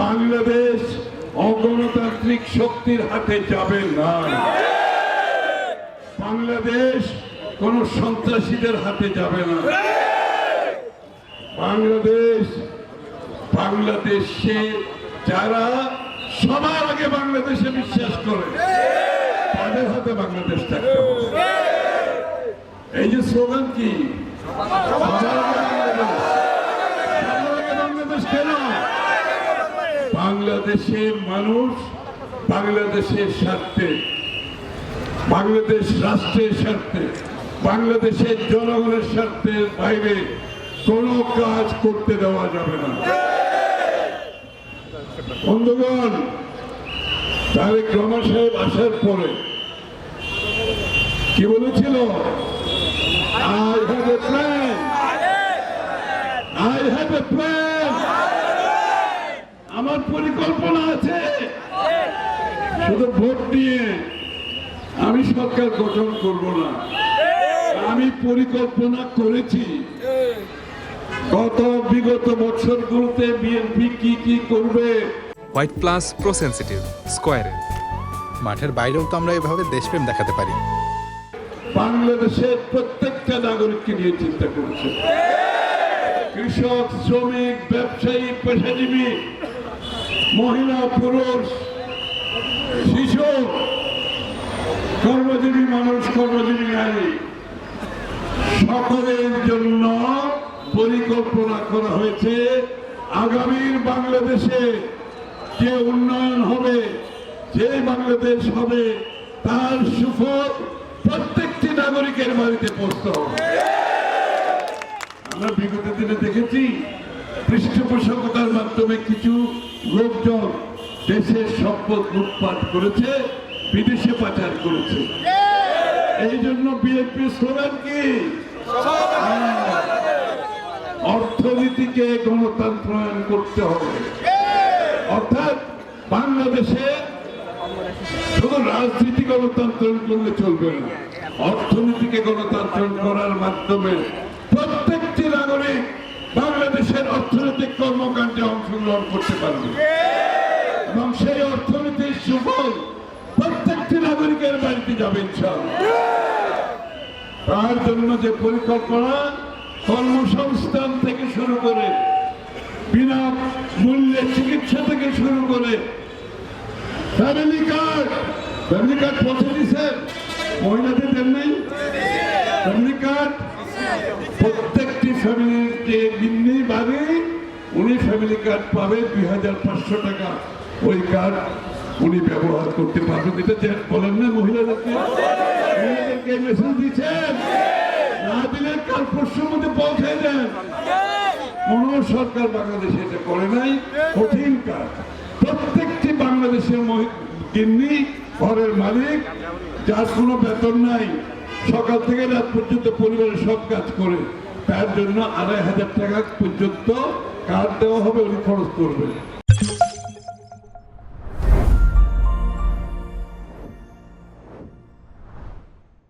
বাংলাদেশ অগণতান্ত্রিক শক্তির হাতে যাবে না। বাংলাদেশ কোন সন্ত্রাসীদের হাতে যাবে না। বাংলাদেশে যারা সবার আগে বাংলাদেশে বিশ্বাস করে তাদের হাতে বাংলাদেশ থাকবে। এই যে স্লোগান কি বাংলাদেশ কেন? বাংলাদেশের মানুষ বাংলাদেশের স্বার্থে, বাংলাদেশ রাষ্ট্রের স্বার্থে, বাংলাদেশের জনগণের স্বার্থের বাইরে কোনো কাজ করতে দেওয়া যাবে না। বন্ধুগণ, তারেক রহমান সাহেব আসার পরে কি বলেছিল? I have a plan. I have a plan. আমার পরিকল্পনা আছে। শুধু ভোট দিয়ে আমি সরকার গঠন করব না, আমি পরিকল্পনা করেছি বিগত বছরগুলোতে বিএনপি কি করবে। হোয়াইট প্লাস প্রো সেনসিটিভ স্কয়ারে মাঠের বাইরেও তো আমরা এভাবে দেশপ্রেম দেখাতে পারি। বাংলাদেশের প্রত্যেকটা নাগরিককে নিয়ে চিন্তা করছে। কৃষক, শ্রমিক, ব্যবসায়ী, পেশাজীবী, মহিলা, পুরুষ, শিশু, কর্মজীবী মানুষ, কর্মজীবী নারী, সকলের জন্য পরিকল্পনা করা হয়েছে। আগামীর বাংলাদেশে যে উন্নয়ন হবে, যে বাংলাদেশ হবে, তার সুফল প্রত্যেকটি নাগরিকের বাড়িতে পৌঁছতে হবে। আমরা বিগত দিনে দেখেছি পৃষ্ঠপোষকতার মাধ্যমে কিছু লোকজন দেশের সম্পদ লুটপাট করেছে, বিদেশে পাচার করেছে। এই জন্য বিএনপি স্লোগান কি? অর্থনীতিকে গণতন্ত্রায়ন করতে হবে। অর্থাৎ বাংলাদেশে শুধু রাজনীতি গণতন্ত্রায়ন করলে চলবে না, অর্থনীতিকে গণতন্ত্রায়ন করার মাধ্যমে প্রত্যেকটি নাগরিক বাংলাদেশের অর্থনৈতিক কর্মকাণ্ডে অংশগ্রহণ করতে পারবে এবং সেই অর্থনীতির সুফল প্রত্যেকটি নাগরিকের বাড়িতে যাবে ইনশাআল্লাহ। তার জন্য যে পরিকল্পনা, কর্মসংস্থান থেকে শুরু করে বিনা মূল্যে চিকিৎসা থেকে শুরু করে ফ্যামিলি কার্ড পৌঁছে দিচ্ছেন, মহিলাদের দেন নাই ফ্যামিলি কার্ড। প্রত্যেকটি ফ্যামিলির যে গিন্নি বাড়ি, উনি ফ্যামিলি কার্ড পাবে 2500 টাকা। ওই কার্ড উনি ব্যবহার করতে পারবেন। এটা যে বলেন না মহিলাদেরকে মেসেজ দিচ্ছেন, না দিলে কাল পরশুর মধ্যে পৌঁছে দেন। কোন সরকার বাংলাদেশে এটা করে নাই। কঠিন কাজ। প্রত্যেকটি বাংলাদেশের গিন্নি, ঘরের মালিক, যার কোনো বেতন নাই, সকাল থেকে রাত পর্যন্ত পরিবারের সব কাজ করে, তার জন্য 2500 টাকা পর্যন্ত কার্ড দেওয়া হবে, উনি খরচ করবেন।